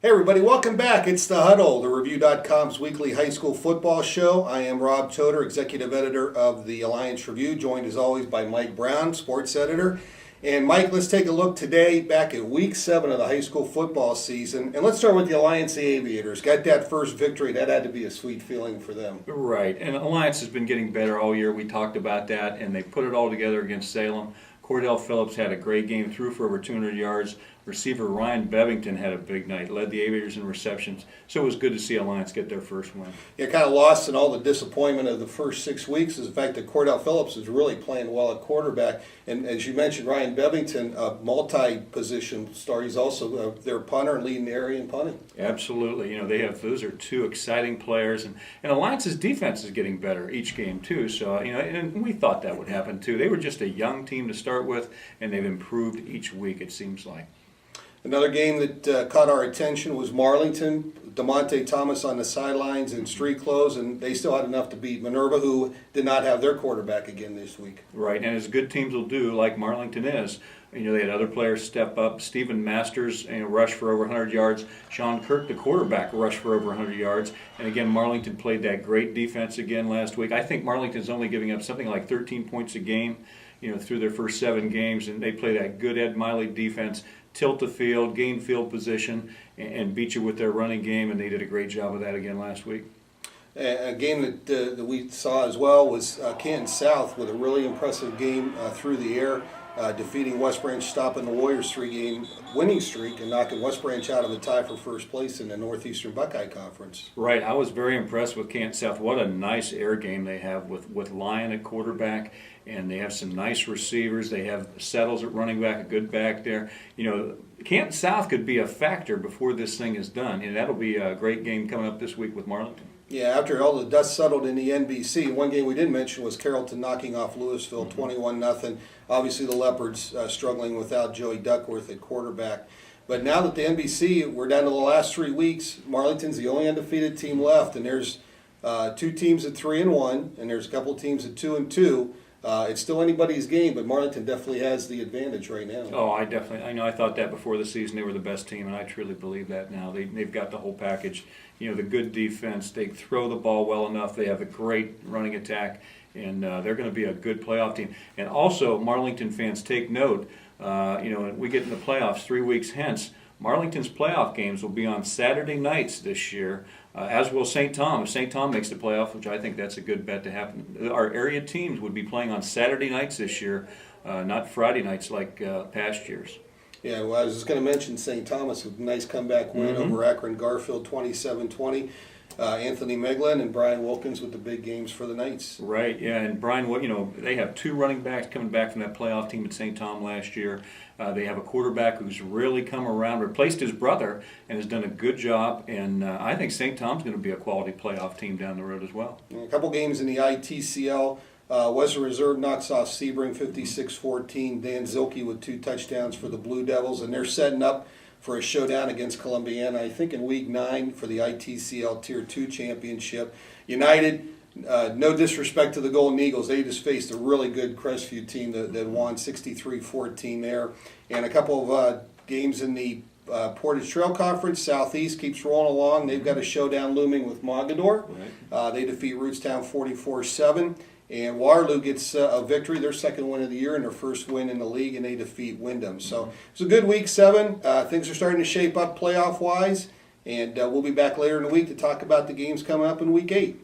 Hey everybody, welcome back. It's the Huddle, the Review.com's weekly high school football show. I am Rob Toder, executive editor of the Alliance Review, joined as always by Mike Brown, sports editor. And Mike, let's take a look today back at week 7 of the high school football season. And let's start with the Alliance Aviators. Got that first victory. That had to be a sweet feeling for them. Right, and Alliance has been getting better all year. We talked about that, and they put it all together against Salem. Cordell Phillips had a great game, threw for over 200 yards. Receiver Ryan Bevington had a big night, led the Aviators in receptions. So it was good to see Alliance get their first win. Yeah, kind of lost in all the disappointment of the first 6 weeks is the fact that Cordell Phillips is really playing well at quarterback. And as you mentioned, Ryan Bevington, a multi-position star. He's also their punter and leading the area in punting. Absolutely. You know, those are two exciting players. And Alliance's defense is getting better each game, too. So, and we thought that would happen, too. They were just a young team to start with, and they've improved each week, it seems like. Another game that caught our attention was Marlington. DeMonte Thomas on the sidelines in street clothes, and they still had enough to beat Minerva, who did not have their quarterback again this week. Right, and as good teams will do, like Marlington is, they had other players step up. Stephen Masters rushed for over 100 yards. Sean Kirk, the quarterback, rushed for over 100 yards. And again, Marlington played that great defense again last week. I think Marlington's only giving up something like 13 points a game, through their first 7 games, and they play that good Ed Miley defense, tilt the field, gain field position, and beat you with their running game, and they did a great job of that again last week. A game that we saw as well was Canton South with a really impressive game through the air, defeating West Branch, stopping the Warriors' 3-game winning streak and knocking West Branch out of the tie for first place in the Northeastern Buckeye Conference. Right, I was very impressed with Canton South. What a nice air game they have with Lyon at quarterback, and they have some nice receivers. They have Settles at running back, a good back there. Canton South could be a factor before this thing is done, and that'll be a great game coming up this week with Marlington. Yeah, after all the dust settled in the NBC, one game we didn't mention was Carrollton knocking off Louisville 21-0. Obviously the Leopards struggling without Joey Duckworth at quarterback. But now that the NBC, we're down to the last 3 weeks, Marlington's the only undefeated team left, and there's 2 teams at 3-1, and there's a couple teams at 2-2. It's still anybody's game, but Marlington definitely has the advantage right now. Oh, I thought that before the season they were the best team, and I truly believe that now. They've got the whole package. The good defense, they throw the ball well enough, they have a great running attack, and they're going to be a good playoff team. And also, Marlington fans, take note, when we get in the playoffs 3 weeks hence, Marlington's playoff games will be on Saturday nights this year, as will St. Tom. If St. Tom makes the playoff, which I think that's a good bet to happen, our area teams would be playing on Saturday nights this year, not Friday nights like past years. Yeah, well, I was just going to mention St. Thomas with a nice comeback win over Akron Garfield 27-20. Anthony Meglin and Brian Wilkins with the big games for the Knights. Right, yeah, and Brian, they have 2 running backs coming back from that playoff team at St. Tom last year. They have a quarterback who's really come around, replaced his brother, and has done a good job. And I think St. Tom's going to be a quality playoff team down the road as well. A couple games in the ITCL. Western Reserve knocks off Sebring 56-14. Dan Zilke with 2 touchdowns for the Blue Devils, and they're setting up for a showdown against Columbiana, I think in week 9 for the ITCL Tier 2 championship. United, no disrespect to the Golden Eagles, they just faced a really good Crestview team that won 63-14 there. And a couple of games in the Portage Trail Conference. Southeast keeps rolling along. They've got a showdown looming with Mogador. Right. They defeat Rootstown 44-7. And Waterloo gets a victory, their second win of the year and their first win in the league, and they defeat Wyndham. So it's a good week 7. Things are starting to shape up playoff-wise, and we'll be back later in the week to talk about the games coming up in week 8.